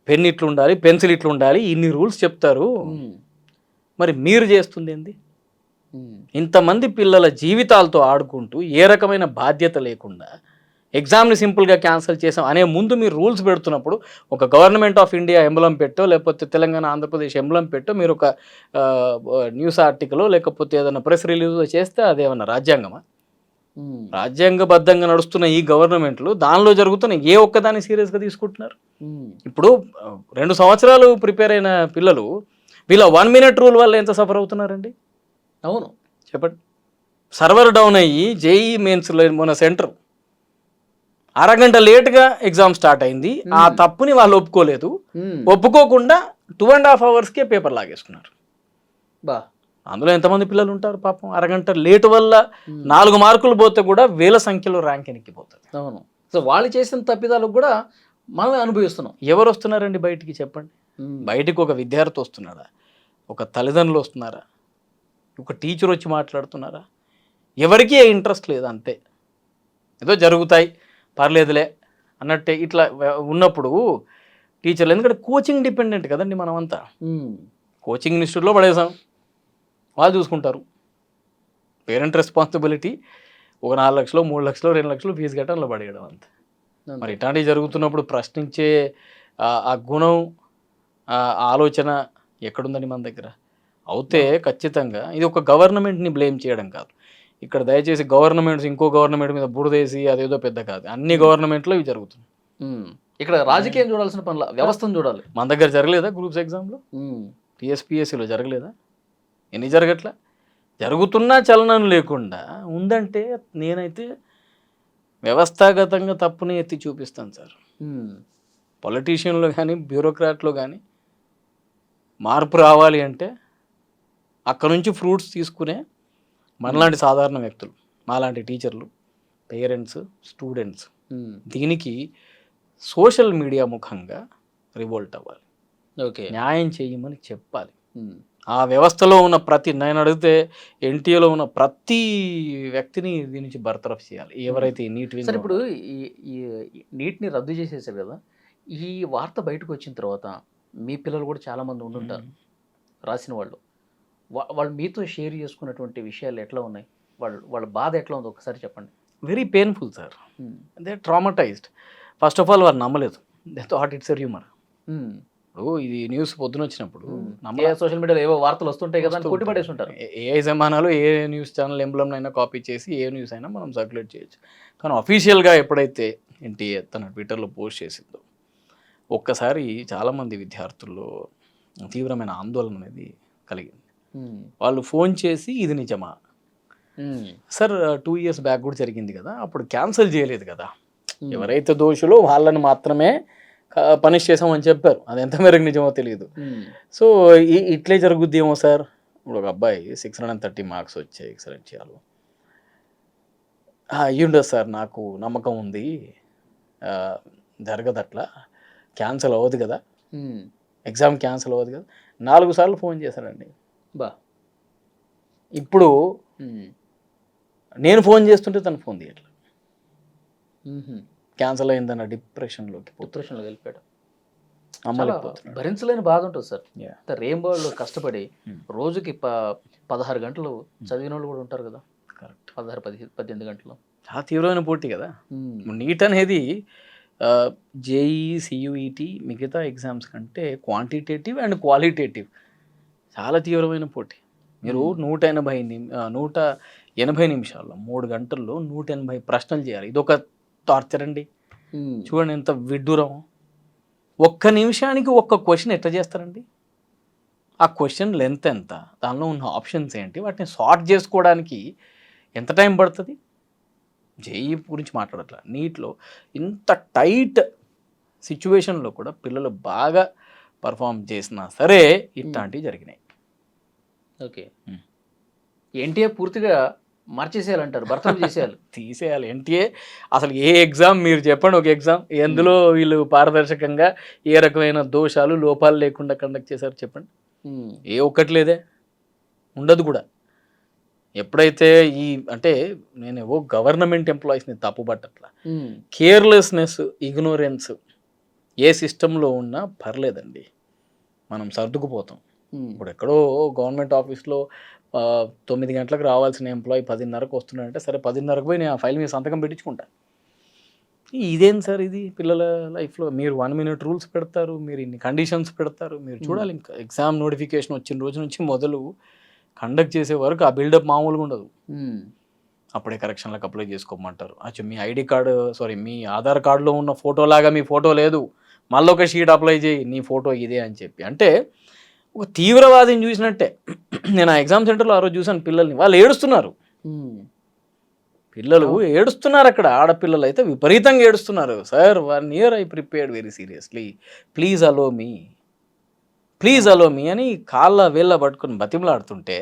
పెన్ ఇట్లు ఉండాలి, పెన్సిల్ ఇట్లు ఉండాలి, ఇన్ని రూల్స్ చెప్తారు. మరి మీరు చేస్తుంది ఏంది? ఇంతమంది పిల్లల జీవితాలతో ఆడుకుంటూ ఏ రకమైన బాధ్యత లేకుండా ఎగ్జామ్ని సింపుల్గా క్యాన్సిల్ చేసాం అనే ముందు మీరు రూల్స్ పెడుతున్నప్పుడు ఒక గవర్నమెంట్ ఆఫ్ ఇండియా ఎంబలం పెట్టో లేకపోతే తెలంగాణ ఆంధ్రప్రదేశ్ ఎంబలం పెట్టో మీరు ఒక న్యూస్ ఆర్టికల్ లేకపోతే ఏదైనా ప్రెస్ రిలీజ్ చేస్తే అదేమన్నా రాజ్యాంగమా? రాజ్యాంగబద్ధంగా నడుస్తున్న ఈ గవర్నమెంట్లు దానిలో జరుగుతున్న ఏ ఒక్కదాన్ని సీరియస్గా తీసుకుంటున్నారు? ఇప్పుడు 2 సంవత్సరాలు ప్రిపేర్ అయిన పిల్లలు వీళ్ళ 1 మినిట్ రూల్ వల్ల ఎంత సఫర్ అవుతున్నారండి? అవును, చెప్పండి. సర్వర్ డౌన్ అయ్యి జేఈ మెయిన్స్లో మన సెంటర్ అరగంట లేట్గా ఎగ్జామ్ స్టార్ట్ అయింది. ఆ తప్పుని వాళ్ళు ఒప్పుకోలేదు. ఒప్పుకోకుండా 2.5 అవర్స్కే పేపర్ లాగేసుకున్నారు. అందులో ఎంతమంది పిల్లలు ఉంటారు పాపం? అరగంట లేటు వల్ల 4 మార్కులు పోతే కూడా వేల సంఖ్యలో ర్యాంక్ ఎక్కిపోతుంది. అవును. సో వాళ్ళు చేసిన తప్పిదాలకు కూడా మనమే అనుభవిస్తున్నాం. ఎవరు వస్తున్నారండి బయటికి? చెప్పండి. బయటికి ఒక విద్యార్థి వస్తున్నారా? ఒక తల్లిదండ్రులు వస్తున్నారా? ఒక టీచర్ వచ్చి మాట్లాడుతున్నారా? ఎవరికీ ఇంట్రెస్ట్ లేదు. అంతే, ఏదో జరుగుతాయి పర్లేదులే అన్నట్టే ఇట్లా ఉన్నప్పుడు టీచర్లు, ఎందుకంటే కోచింగ్ డిపెండెంట్ కదండి మనమంతా. కోచింగ్ ఇన్స్టిట్యూట్లో పడేసాం, వాళ్ళు చూసుకుంటారు. పేరెంట్ రెస్పాన్సిబిలిటీ ఒక 4 లక్షలు 3 లక్షలు 2 లక్షలు ఫీజు కట్టడంలో పడేయడం అంతే. మరి ఇట్లాంటివి జరుగుతున్నప్పుడు ప్రశ్నించే ఆ గుణం, ఆలోచన ఎక్కడుందని మన దగ్గర? అవుతే ఖచ్చితంగా ఇది ఒక గవర్నమెంట్ని బ్లేమ్ చేయడం కాదు. ఇక్కడ దయచేసి గవర్నమెంట్స్ ఇంకో గవర్నమెంట్ మీద బురదేసి అదేదో పెద్ద కాదు. అన్ని గవర్నమెంట్లో ఇవి జరుగుతుంది. ఇక్కడ రాజకీయం చూడాల్సిన పనుల వ్యవస్థను చూడాలి. మన దగ్గర జరగలేదా? గ్రూప్స్ ఎగ్జామ్లో టీఎస్పీఎస్సీలో జరగలేదా? ఎన్ని జరగట్లా? జరుగుతున్నా చలనం లేకుండా ఉందంటే నేనైతే వ్యవస్థాగతంగా తప్పుని ఎత్తి చూపిస్తాను సార్. పొలిటీషియన్లో కానీ బ్యూరోక్రాట్లో కానీ మార్పు రావాలి అంటే అక్కడ నుంచి ఫ్రూట్స్ తీసుకునే మనలాంటి సాధారణ వ్యక్తులు, మాలాంటి టీచర్లు, పేరెంట్స్, స్టూడెంట్స్ దీనికి సోషల్ మీడియా ముఖంగా రివోల్ట్ అవ్వాలి. ఓకే, న్యాయం చేయమని చెప్పాలి. ఆ వ్యవస్థలో ఉన్న నేను అడిగితే ఎన్టీఏలో ఉన్న ప్రతి వ్యక్తిని దీని నుంచి బర్తరఫ్ చేయాలి. ఎవరైతే నీట్ సార్ ఇప్పుడు ఈ నీట్ని రద్దు చేసేసారు కదా, ఈ వార్త బయటకు వచ్చిన తర్వాత మీ పిల్లలు కూడా చాలామంది ఉండుంటారు రాసిన వాళ్ళు. వాళ్ళు మీతో షేర్ చేసుకున్నటువంటి విషయాలు ఎట్లా ఉన్నాయి? వాళ్ళ బాధ ఎట్లా ఉంది ఒకసారి చెప్పండి. Very painful sir. They traumatised. First of all వారు నమ్మలేదు. They thought it's a humour. ఇప్పుడు ఇది న్యూస్ పొద్దున వచ్చినప్పుడు సోషల్ మీడియాలో ఏవో వార్తలు వస్తుంటాయి కదా, కొట్టి పడేసి ఉంటారు. ఏ జమానాలో ఏ న్యూస్ ఛానల్ ఎంబ్లమ్ అయినా కాపీ చేసి ఏ న్యూస్ అయినా మనం సర్క్యులేట్ చేయొచ్చు. కానీ అఫీషియల్గా ఎప్పుడైతే ఎన్టీఏ తన ట్విట్టర్లో పోస్ట్ చేసిందో ఒక్కసారి చాలామంది విద్యార్థుల్లో తీవ్రమైన ఆందోళన అనేది కలిగింది. వాళ్ళు ఫోన్ చేసి ఇది నిజమా సార్, 2 years బ్యాక్ కూడా జరిగింది కదా, అప్పుడు క్యాన్సిల్ చేయలేదు కదా, ఎవరైతే దోషులో వాళ్ళని మాత్రమే పనిష్ చేసామని చెప్పారు. అది ఎంత మేరకు నిజమో తెలియదు. సో ఇట్లే జరుగుద్దేమో సార్. ఇప్పుడు ఒక అబ్బాయి 630 మార్క్స్ వచ్చాయి, ఎక్సలెంట్ చేయాలి, అయ్యుండదు సార్, నాకు నమ్మకం ఉంది, జరగదు, అట్లా క్యాన్సిల్ అవ్వదు కదా, ఎగ్జామ్ క్యాన్సిల్ అవ్వదు కదా. 4 సార్లు ఫోన్ చేశాడండి. ఇప్పుడు నేను ఫోన్ చేస్తుంటే తను ఫోన్ తీయట్లేదు, క్యాన్సల్ అయిందన్న డిప్రెషన్లోకి డిప్రెషన్లో వెళ్ళిపోయాడు. అమ్మలే భరించలేని బాధ ఉంటుంది సార్. Yeah. రెయిన్బోలో కష్టపడి రోజుకి 16 గంటలు చదివిన వాళ్ళు కూడా ఉంటారు కదా. కరెక్ట్. 18 గంటలు. చాలా తీవ్రమైన పోటీ కదా. నీట్ అనేది జేఈ, సియుఈటి మిగతా ఎగ్జామ్స్ కంటే క్వాంటిటేటివ్ అండ్ క్వాలిటేటివ్ చాలా తీవ్రమైన పోటీ. మీరు 180 నిమిషాల్లో 3 గంటల్లో 180 ప్రశ్నలు చేయాలి. ఇదొక టార్చర్ అండి. చూడండి ఎంత విడ్డూరం. ఒక్క నిమిషానికి ఒక్క క్వశ్చన్ ఎట్లా చేస్తారండి? ఆ క్వశ్చన్ లెంత్ ఎంత, దానిలో ఉన్న ఆప్షన్స్ ఏంటి, వాటిని సార్ట్ చేసుకోవడానికి ఎంత టైం పడుతుంది? జేఈ గురించి మాట్లాడట్లా, నీట్లో ఇంత టైట్ సిచ్యువేషన్లో కూడా పిల్లలు బాగా పర్ఫామ్ చేసినా సరే ఇట్లాంటివి జరిగినాయి. ఓకే. ఎన్టీఏ పూర్తిగా మార్చేసేయాలంటారు, భర్తలు చేసేయాలి, తీసేయాలి. ఎన్టీఏ అసలు ఏ ఎగ్జామ్ మీరు చెప్పండి, ఒక ఎగ్జామ్ ఎందులో వీళ్ళు పారదర్శకంగా ఏ రకమైన దోషాలు లోపాలు లేకుండా కండక్ట్ చేశారు చెప్పండి? ఏ ఒక్కటి లేదే, ఉండదు కూడా. ఎప్పుడైతే ఈ అంటే నేనేవో గవర్నమెంట్ ఎంప్లాయీస్ని తప్పుపట్టట్లా, కేర్లెస్నెస్, ఇగ్నోరెన్స్ ఏ సిస్టంలో ఉన్నా పర్లేదండి, మనం సర్దుకుపోతాం. ఇప్పుడు ఎక్కడో గవర్నమెంట్ ఆఫీస్లో 9 గంటలకు రావాల్సిన ఎంప్లాయీ 10:30కు వస్తున్నాడంటే సరే 10:30కు పోయి నేను ఆ ఫైల్ మీద సంతకం పెట్టించుకుంటా. ఇదేం సార్ ఇది పిల్లల లైఫ్లో? మీరు 1 minute రూల్స్ పెడతారు, మీరు ఇన్ని కండిషన్స్ పెడతారు. మీరు చూడాలి, ఇంకా ఎగ్జామ్ నోటిఫికేషన్ వచ్చిన రోజు నుంచి మొదలు కండక్ట్ చేసే వరకు ఆ బిల్డప్ మామూలుగా ఉండదు. అప్పుడే కరెక్షన్లకు అప్లై చేసుకోమంటారు. అచ్చా మీ ఐడి కార్డు మీ ఆధార్ కార్డులో ఉన్న ఫోటోలాగా మీ ఫోటో లేదు, మళ్ళీ ఒక షీట్ అప్లై చేయి, నీ ఫోటో ఇదే అని చెప్పి. అంటే ఒక తీవ్రవాదిని చూసినట్టే. నేను ఆ ఎగ్జామ్ సెంటర్లో ఆ రోజు చూసాను పిల్లల్ని, వాళ్ళు ఏడుస్తున్నారు. పిల్లలు ఏడుస్తున్నారు అక్కడ, ఆడపిల్లలు అయితే విపరీతంగా ఏడుస్తున్నారు. Sir 1 year I prepared very seriously, please allow me అని కాళ్ళ వేళ్ళ పట్టుకుని బతిమలాడుతుంటే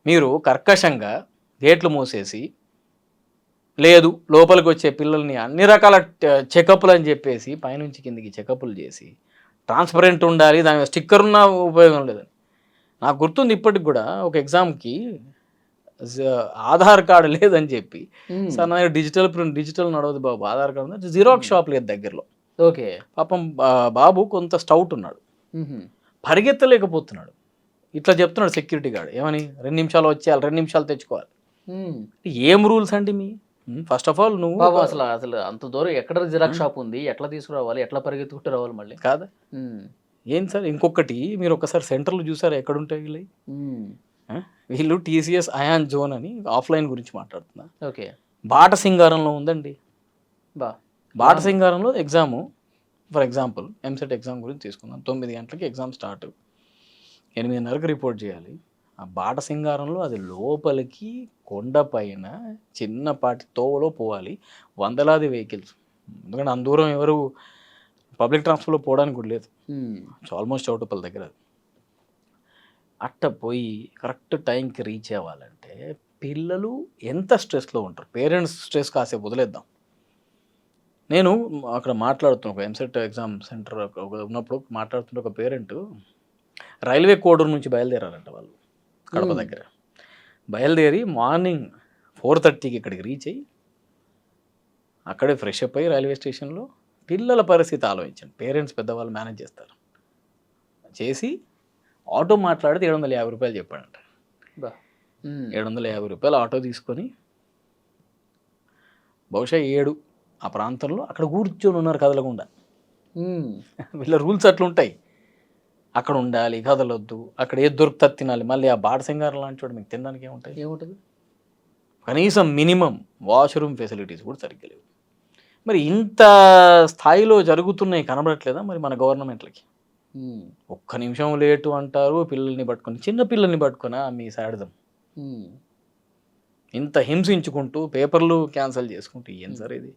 మీరు కర్కశంగా గేట్లు మూసేసి, లేదు లోపలికి వచ్చే పిల్లల్ని అన్ని రకాల చెకప్లు అని చెప్పేసి పైనుంచి కిందికి చెకప్లు చేసి ట్రాన్స్పరెంట్ ఉండాలి, దాని స్టిక్కర్ ఉన్న ఉపయోగం లేదని. నాకు గుర్తుంది ఇప్పటికి కూడా, ఒక ఎగ్జామ్కి ఆధార్ కార్డు లేదని చెప్పి, సార్ నా డిజిటల్ నడవదు బాబు, ఆధార్ కార్డు ఉంది, జిరాక్స్ షాప్ లేదు దగ్గరలో. ఓకే. పాపం బాబు కొంత స్టౌట్ ఉన్నాడు, పరిగెత్తలేకపోతున్నాడు. ఇట్లా చెప్తున్నాడు సెక్యూరిటీ గార్డ్, ఏమని 2 నిమిషాలు వచ్చేయాలి, 2 నిమిషాలు తెచ్చుకోవాలి. ఏం రూల్స్ అండి మీ? ఫస్ట్ ఆఫ్ ఆల్ నువ్వు అసలు అంత దూరం ఎక్కడ జిరాక్స్ షాప్ ఉంది, ఎట్లా తీసుకురావాలి, ఎట్లా పరిగెత్తుకుంటూ రావాలి మళ్ళీ కాదా? ఏం సార్, ఇంకొకటి మీరు ఒకసారి సెంటర్లు చూసారా ఎక్కడుంటాయి వీళ్ళు? వీళ్ళు టీసీఎస్ అయాన్ జోన్ అని ఆఫ్లైన్ గురించి మాట్లాడుతున్నా. ఓకే. బాట సింగారంలో ఉందండి. బాట సింగారంలో exam, for example EAMCET exam గురించి తీసుకుందాం. 9 గంటలకి ఎగ్జామ్ స్టార్ట్, 8:30కి రిపోర్ట్ చేయాలి. ఆ బాట సింగారంలో అది లోపలికి కొండపైన చిన్నపాటి తోవలో పోవాలి, వందలాది వెహికల్స్. ఎందుకంటే అంత దూరం ఎవరు పబ్లిక్ ట్రాన్స్పోర్ట్లో పోవడానికి కూడా లేదు, ఆల్మోస్ట్ చౌటుపల్లి దగ్గర. అట్ట పోయి కరెక్ట్ టైంకి రీచ్ అవ్వాలంటే పిల్లలు ఎంత స్ట్రెస్లో ఉంటారు. పేరెంట్స్ స్ట్రెస్ కాసేపు వదిలేద్దాం. నేను అక్కడ మాట్లాడుతున్నా, ఒక ఎంసెట్ ఎగ్జామ్ సెంటర్ ఉన్నప్పుడు మాట్లాడుతుంటే ఒక పేరెంట్ రైల్వే కోడూరు నుంచి బయలుదేరారంట వాళ్ళు, కడప దగ్గర బయలుదేరి మార్నింగ్ 4:30కి ఇక్కడికి రీచ్ అయ్యి అక్కడే ఫ్రెష్ అప్ అయ్యి రైల్వే స్టేషన్లో పిల్లల పరిస్థితి ఆలోచించండి. పేరెంట్స్ పెద్దవాళ్ళు మేనేజ్ చేస్తారు, చేసి ఆటో మాట్లాడితే 750 రూపాయలు చెప్పాడంట. 750 రూపాయలు ఆటో తీసుకొని బహుశా 7 ఆ ప్రాంతంలో అక్కడ కూర్చొని ఉన్నారు కదలకుండా. వీళ్ళ రూల్స్ అట్లుంటాయి, అక్కడ ఉండాలి, కదలొద్దు, అక్కడ ఏది దొరుకుతుంది తినాలి. మళ్ళీ ఆ బాట సింగారం లాంటి చోట మీకు తినడానికి ఏముంటుంది? కనీసం మినిమం వాష్రూమ్ ఫెసిలిటీస్ కూడా సరిగ్గా లేవు. మరి ఇంత స్థాయిలో జరుగుతున్నాయి కనబడట్లేదా మరి మన గవర్నమెంట్లకి? ఒక్క నిమిషం లేటు అంటారు, పిల్లల్ని పట్టుకొని, చిన్న పిల్లల్ని పట్టుకున్నా మీ సాడిజం. ఇంత హింసించుకుంటూ పేపర్లు క్యాన్సిల్ చేసుకుంటూ ఏం సార్ ఇది?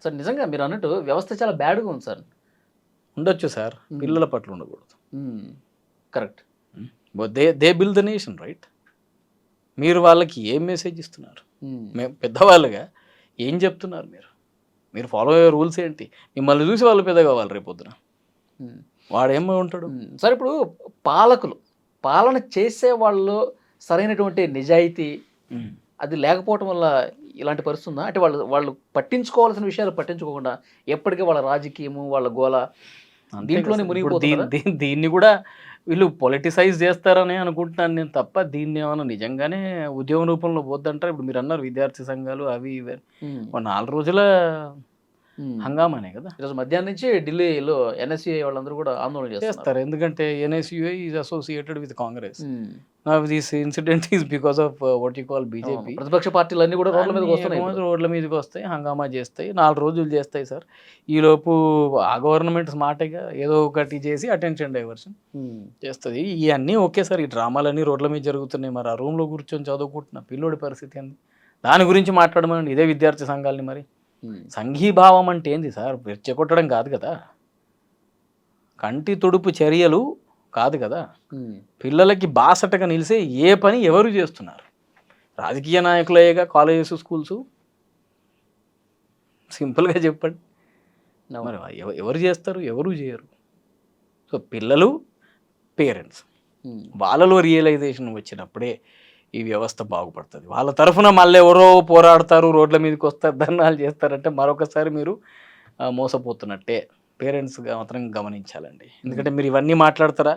సార్ నిజంగా మీరు అన్నట్టు వ్యవస్థ చాలా బ్యాడ్గా ఉంది సార్. ఉండొచ్చు సార్, పిల్లల పట్ల ఉండకూడదు. Correct. They build the nation, right? మీరు వాళ్ళకి ఏం మెసేజ్ ఇస్తున్నారు? మేము పెద్దవాళ్ళుగా ఏం చెప్తున్నారు? మీరు ఫాలో అయ్యే రూల్స్ ఏంటి? మిమ్మల్ని చూసి వాళ్ళు పెద్ద కావాలి రేపొద్దున. వాడేమో ఉంటాడు సార్. ఇప్పుడు పాలకులు పాలన చేసే వాళ్ళు సరైనటువంటి నిజాయితీ అది లేకపోవటం వల్ల ఇలాంటి పరిస్థితి ఉందా? అంటే వాళ్ళు వాళ్ళు పట్టించుకోవాల్సిన విషయాలు పట్టించుకోకుండా ఎప్పటికీ వాళ్ళ రాజకీయము, వాళ్ళ గోల అంతే దీంట్లోనే కదా సార్. ఇప్పుడు మునిగిపోతున్నారా? దీన్ని కూడా వీళ్ళు పొలిటిసైజ్ చేస్తారని అనుకుంటున్నాను నేను తప్ప, దీన్ని ఏమైనా నిజంగానే ఉద్యోగ రూపంలో పోద్దంటారు. ఇప్పుడు మీరు అన్నారు విద్యార్థి సంఘాలు అవి ఇవి అని. ఉమ్, ఒక 4 రోజుల ఉమ్. హంగామానే కదా. ఈరోజు మధ్యాహ్నం నుంచి ఢిల్లీలో ఎన్ఎస్సీ వాళ్ళందరూ కూడా ఆందోళన చేస్తున్నారు. చేస్తారు, ఎందుకంటే NSUA is associated with Congress. Um. Now this incident is because of what you call BJP. అవును. ప్రతిపక్ష పార్టీలు అన్ని కూడా రోడ్ల మీదకి వస్తున్నాయి ఇప్పుడు. రోడ్ల మీదకి వస్తాయి, హంగామా చేస్తాయి, 4 రోజులు చేస్తాయి సార్. ఈలోపు ఆ గవర్నమెంట్ స్మార్ట్గా ఏదో ఒకటి చేసి అటెన్షన్ డైవర్షన్ ఉమ్, చేస్తుంది. ఇవన్నీ ఓకే సార్, ఈ డ్రామాలన్నీ రోడ్ల మీద జరుగుతున్నాయి. మరి ఆ రూమ్లో కూర్చొని చదువుకుంటున్న పిల్లోడి పరిస్థితి ఏంది, దాని గురించి మాట్లాడమనండి ఇదే విద్యార్థి సంఘాలని. మరి ఉమ్. సంఘీభావం అంటే ఏంది సార్? రెచ్చగొట్టడం కాదు కదా, కంటి తుడుపు చర్యలు కాదు కదా. ఉమ్. పిల్లలకి బాసటగా నిలిసే ఏ పని ఎవరు చేస్తున్నారు? రాజకీయ నాయకులయ్యేగా కాలేజెస్, స్కూల్స్. సింపుల్గా చెప్పండి. అవును. మరి ఎవరు చేస్తారు? ఎవరు చేయరు. సో పిల్లలు, పేరెంట్స్, ఉమ్. వాళ్ళలో రియలైజేషన్ వచ్చినప్పుడే ఈ వ్యవస్థ బాగుపడుతుంది. వాళ్ళ తరఫున మళ్ళీ ఎవరో పోరాడతారు, రోడ్ల మీదకి వస్తారు, ధర్నాలు చేస్తారంటే మరొకసారి మీరు మోసపోతున్నట్టే. పేరెంట్స్గా మాత్రం గమనించాలండి. ఎందుకంటే మీరు ఇవన్నీ మాట్లాడతారా,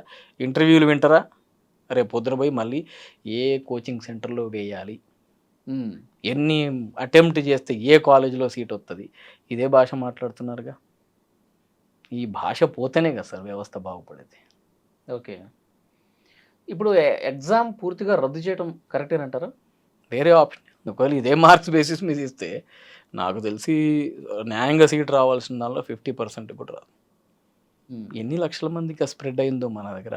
ఇంటర్వ్యూలు వింటారా, రేపు పొద్దున పోయి మళ్ళీ ఏ కోచింగ్ సెంటర్లో వేయాలి, ఉమ్. ఎన్ని అటెంప్ట్ చేస్తే ఏ కాలేజీలో సీట్ వస్తుంది, ఇదే భాష మాట్లాడుతున్నారుగా. ఈ భాష పోతేనే కదా సార్ వ్యవస్థ బాగుపడేది. ఓకే. ఇప్పుడు ఎగ్జామ్ పూర్తిగా రద్దు చేయడం కరెక్టేనంటారా? వేరే ఆప్షన్ ఒకవేళ ఇదే మార్క్స్ బేసిస్ మీద ఇస్తే నాకు తెలిసి న్యాయంగా సీట్ రావాల్సిన దానిలో 50% కూడా రాదు. ఉమ్. ఎన్ని లక్షల మందికి స్ప్రెడ్ అయిందో మన దగ్గర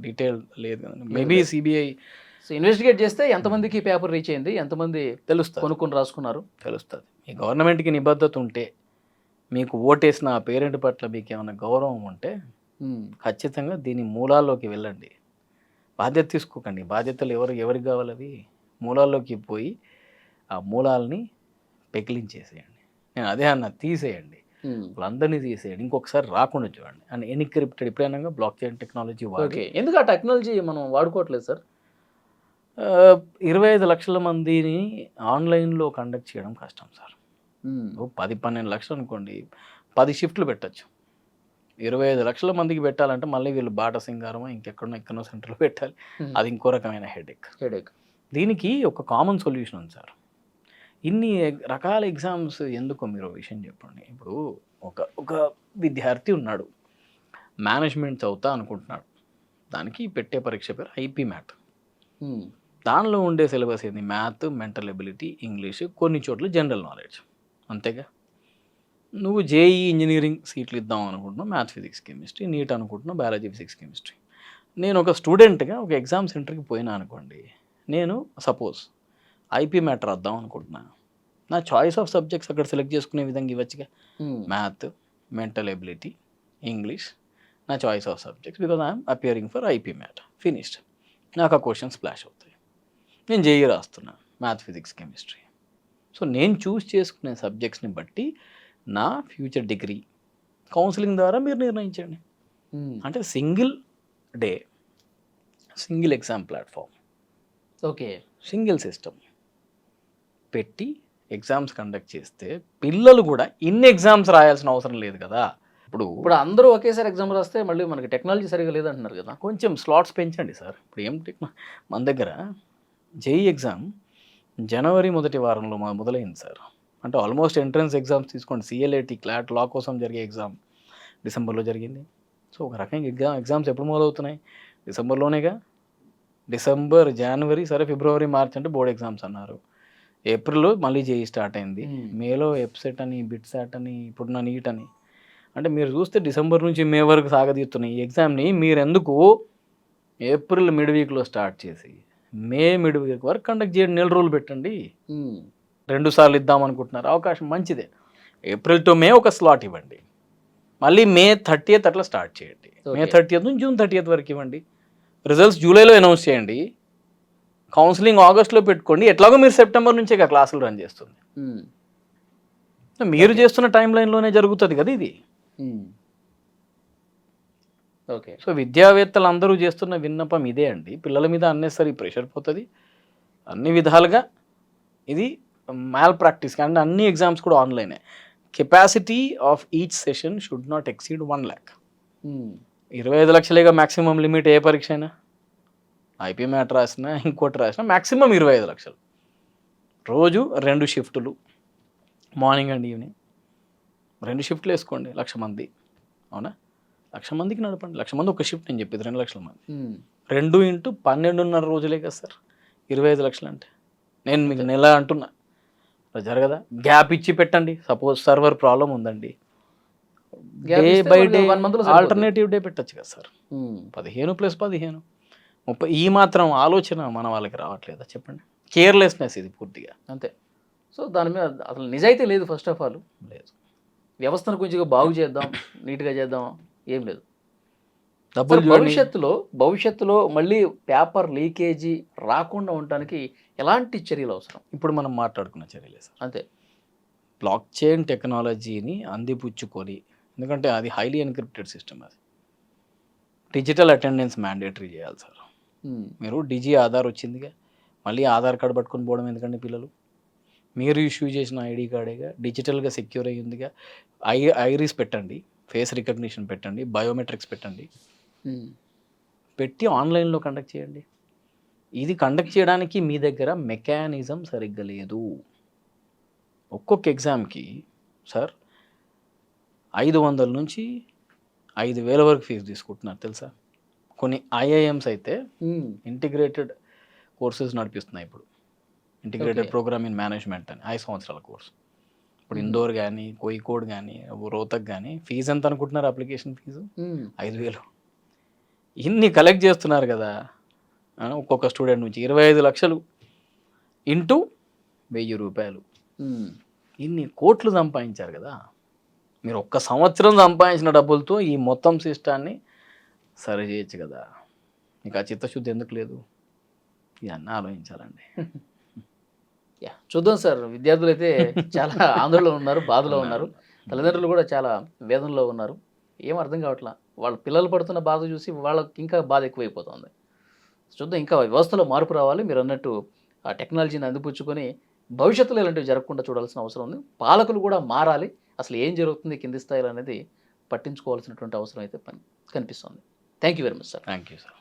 డీటెయిల్ లేదు కదండి. మేబీ CBI సో ఇన్వెస్టిగేట్ చేస్తే ఎంతమందికి పేపర్ రీచ్ అయింది, ఎంతమంది తెలుస్తుంది, కొనుక్కొని రాసుకున్నారు తెలుస్తుంది. మీ గవర్నమెంట్కి నిబద్ధత ఉంటే, మీకు ఓటేసిన ఆ పేరెంట్ పట్ల మీకు ఏమైనా గౌరవం ఉంటే ఉమ్. ఖచ్చితంగా దీని మూలాల్లోకి వెళ్ళండి. బాధ్యత తీసుకోకండి. బాధ్యతలు ఎవరికి కావాలి? అవి మూలాల్లోకి పోయి ఆ మూలాల్ని పెకిలించేసేయండి. నేను అదే అన్న, తీసేయండి, ఉమ్. వాళ్ళందరినీ తీసేయండి, ఇంకొకసారి రాకుండా చూడండి. అండ్ ఎన్క్రిప్టెడ్ ఎప్పుడైనా బ్లాక్ చైన్ టెక్నాలజీ వాడి ఓకే. ఎందుకు ఆ టెక్నాలజీ మనం వాడుకోవట్లేదు సార్? 25 లక్షల మందిని ఆన్లైన్లో కండక్ట్ చేయడం కష్టం సార్. ఉమ్. 10-12 లక్షలు అనుకోండి, 10 షిఫ్ట్లు పెట్టచ్చు. 25 లక్షల మందికి పెట్టాలంటే మళ్ళీ వీళ్ళు బాట సింగారమో ఎక్కడో సెంటర్లో పెట్టాలి. అది ఇంకో రకమైన హెడేక్. దీనికి ఒక కామన్ సొల్యూషన్ ఉంది సార్. ఇన్ని రకాల ఎగ్జామ్స్ ఎందుకో మీరు విషయం చెప్పండి. ఇప్పుడు ఒక విద్యార్థి ఉన్నాడు, మేనేజ్మెంట్ చదువుతా అనుకుంటున్నాడు. దానికి పెట్టే పరీక్ష పేరు IP మ్యాట్. ఉమ్. దానిలో ఉండే సిలబస్ ఏంది? మ్యాథ్, మెంటల్ ఎబిలిటీ, ఇంగ్లీష్, కొన్ని చోట్ల జనరల్ నాలెడ్జ్. అంతేగా. నువ్వు JEE ఇంజనీరింగ్ సీట్లు ఇద్దాం అనుకుంటున్నావు, మ్యాథ్, ఫిజిక్స్, కెమిస్ట్రీ. నీట్ అనుకుంటున్నావు, బయాలజీ, ఫిజిక్స్, కెమిస్ట్రీ. నేను ఒక స్టూడెంట్గా ఒక ఎగ్జామ్ సెంటర్కి పోయినా అనుకోండి, నేను సపోజ్ IP మ్యాట్ రాద్దాం అనుకుంటున్నా. నా చాయిస్ ఆఫ్ సబ్జెక్ట్స్ అక్కడ సెలెక్ట్ చేసుకునే విధంగా ఇవ్వచ్చుగా. Um. Math, mental ability, English, నా choice of subjects, because I'm appearing for IP MAT. Finished. నాకు ఆ క్వశ్చన్ స్ప్లాష్ అవుతాయి. నేను JEE రాస్తున్నా, మ్యాథ్, ఫిజిక్స్, కెమిస్ట్రీ. సో నేను చూస్ చేసుకునే సబ్జెక్ట్స్ని బట్టి నా ఫ్యూచర్ డిగ్రీ కౌన్సిలింగ్ ద్వారా మీరు నిర్ణయించండి. ఉమ్. అంటే single day, single exam platform, okay. Single system పెట్టి ఎగ్జామ్స్ కండక్ట్ చేస్తే పిల్లలు కూడా ఇన్ని ఎగ్జామ్స్ రాయాల్సిన అవసరం లేదు కదా. ఇప్పుడు అందరూ ఒకేసారి ఎగ్జామ్ రాస్తే మళ్ళీ మనకి టెక్నాలజీ సరిగా లేదంటున్నారు కదా. కొంచెం స్లాట్స్ పెంచండి సార్. ఇప్పుడు మన దగ్గర JEE ఎగ్జామ్ జనవరి మొదటి వారంలో మొదలైంది సార్. అంటే ఆల్మోస్ట్ ఎంట్రన్స్ ఎగ్జామ్స్ తీసుకోండి, CLAT, CLAT, లా కోసం జరిగే ఎగ్జామ్ డిసెంబర్లో జరిగింది. సో ఒక రకంగా ఎగ్జామ్స్ ఎప్పుడు మొదలవుతున్నాయి? డిసెంబర్లోనేగా. డిసెంబర్, జనవరి, సరే ఫిబ్రవరి, మార్చ్ అంటే బోర్డ్ ఎగ్జామ్స్ అన్నారు. ఏప్రిల్లో మళ్ళీ JEE స్టార్ట్ అయింది. మేలో EBSET అని, బిట్సాట్ అని, ఇప్పుడు నా నీట్ అని. అంటే మీరు చూస్తే డిసెంబర్ నుంచి మే వరకు సాగదీస్తున్నాయి ఈ ఎగ్జామ్ని. మీరు ఎందుకు ఏప్రిల్ మిడ్ వీక్లో స్టార్ట్ చేసి మే మిడ్ వీక్ వరకు కండక్ట్ చేయండి, 4 రోజులు పెట్టండి. 2 సార్లు ఇద్దాం అనుకుంటున్నారు, అవకాశం మంచిదే. ఏప్రిల్ టు మే ఒక స్లాట్ ఇవ్వండి, మళ్ళీ మే 30th అట్లా స్టార్ట్ చేయండి. మే 30th నుంచి జూన్ 30th వరకు ఇవ్వండి. రిజల్ట్స్ జూలైలో అనౌన్స్ చేయండి, కౌన్సిలింగ్ ఆగస్ట్లో పెట్టుకోండి. ఎట్లాగో మీరు సెప్టెంబర్ నుంచే క్లాసులు రన్ చేస్తుంది. మీరు చేస్తున్న టైం లైన్లోనే జరుగుతుంది కదా ఇది. ఓకే. సో విద్యావేత్తలు అందరూ చేస్తున్న విన్నపం ఇదే అండి. పిల్లల మీద అన్నెసరీ ప్రెషర్ పోతుంది, అన్ని విధాలుగా ఇది మ్యాల్ ప్రాక్టీస్ అండ్ అన్ని ఎగ్జామ్స్ కూడా ఆన్లైనే. Capacity of each session should not exceed 1 lakh. 25 లక్షలేగా మ్యాక్సిమం లిమిట్ ఏ పరీక్ష అయినా. ఐపీ మ్యాట్ రాసినా ఇంకోటి రాసినా మ్యాక్సిమం 25 లక్షలు. రోజు 2 షిఫ్టులు, మార్నింగ్ అండ్ ఈవినింగ్ 2 షిఫ్ట్లు వేసుకోండి. 1,00,000 మంది, అవునా? 1,00,000 మందికి నడపండి. 1,00,000 మంది ఒక షిఫ్ట్ నేను చెప్పేది 2 లక్షల మంది. 2 ఇంటూ 12.5 రోజులే కదా సార్ 25 లక్షలు అంటే. నేను మీకు నెల అంటున్నా, జరగదా? గ్యాప్ ఇచ్చి పెట్టండి. సపోజ్ సర్వర్ ప్రాబ్లం ఉందండి, day by day alternative day పెట్టచ్చు కదా సార్. 15 + 15 30. ఈ మాత్రం ఆలోచన మన వాళ్ళకి రావట్లేదా చెప్పండి? కేర్లెస్నెస్ ఇది పూర్తిగా. అంతే. సో దాని మీద అసలు నిజాయితీ లేదు. ఫస్ట్ ఆఫ్ ఆల్ లేదు. వ్యవస్థను కొంచెం బాగు చేద్దాం, నీట్గా చేద్దాం, ఏం లేదు. డబ్బులు భవిష్యత్తులో మళ్ళీ పేపర్ లీకేజీ రాకుండా ఉండటానికి ఎలాంటి చర్యలు అవసరం? ఇప్పుడు మనం మాట్లాడుకున్న చర్యలే సార్. అంతే. బ్లాక్ చైన్ టెక్నాలజీని అందిపుచ్చుకొని, ఎందుకంటే అది హైలీ ఎన్క్రిప్టెడ్ సిస్టమ్, అది డిజిటల్ అటెండెన్స్ మ్యాండేటరీ చేయాలి సార్. మీరు డిజి ఆధార్ వచ్చిందిగా, మళ్ళీ ఆధార్ కార్డు పట్టుకొని పోవడం ఎందుకండి పిల్లలు? మీరు ఇష్యూ చేసిన ఐడి కార్డేగా, డిజిటల్గా సెక్యూర్ అయ్యిందిగా. ఐరిస్ పెట్టండి, ఫేస్ రికగ్నిషన్ పెట్టండి, బయోమెట్రిక్స్ పెట్టండి, పెట్టి ఆన్లైన్లో కండక్ట్ చేయండి. ఇది కండక్ట్ చేయడానికి మీ దగ్గర మెకానిజం సరిగ్గా లేదు. ఒక్కొక్క ఎగ్జామ్కి సార్ 500 నుంచి 5,000 వరకు ఫీజు తీసుకుంటున్నారు తెలుసా? కొన్ని ఐఐఎమ్స్ అయితే ఇంటిగ్రేటెడ్ కోర్సెస్ నడిపిస్తున్నాయి ఇప్పుడు. ఇంటిగ్రేటెడ్ ప్రోగ్రామ్ ఇన్ మేనేజ్మెంట్ అని 5 సంవత్సరాల కోర్సు. ఇప్పుడు ఇందోర్ కానీ, కోయికోడ్ కానీ, రోహతక్ కానీ ఫీజు ఎంత అనుకుంటున్నారు? Application fee 5,000. ఇన్ని కలెక్ట్ చేస్తున్నారు కదా ఒక్కొక్క స్టూడెంట్ నుంచి. 25 లక్షలు ఇంటూ 1000 రూపాయలు, ఇన్ని కోట్లు సంపాదించారు కదా. మీరు ఒక్క సంవత్సరం సంపాదించిన డబ్బులతో ఈ మొత్తం సిస్టాన్ని సరి చేయొచ్చు కదా. మీకు ఆ చిత్తశుద్ధి ఎందుకు లేదు? ఇవన్నీ ఆలోచించాలండి. చూద్దాం సార్. విద్యార్థులు అయితే చాలా ఆందోళనలో ఉన్నారు, బాధలో ఉన్నారు. తల్లిదండ్రులు కూడా చాలా వేదనలో ఉన్నారు. ఏం అర్థం కావట్లా. వాళ్ళ పిల్లలు పడుతున్న బాధ చూసి వాళ్ళకి ఇంకా బాధ ఎక్కువైపోతుంది. చూద్దాం, ఇంకా వ్యవస్థలో మార్పు రావాలి. మీరు అన్నట్టు ఆ టెక్నాలజీని అందిపుచ్చుకొని భవిష్యత్తులో ఇలాంటివి జరగకుండా చూడాల్సిన అవసరం ఉంది. పాలకులు కూడా మారాలి. అసలు ఏం జరుగుతుంది కింది స్థాయిలో అనేది పట్టించుకోవాల్సినటువంటి అవసరం అయితే కనిపిస్తుంది. Thank you very much sir. Thank you sir.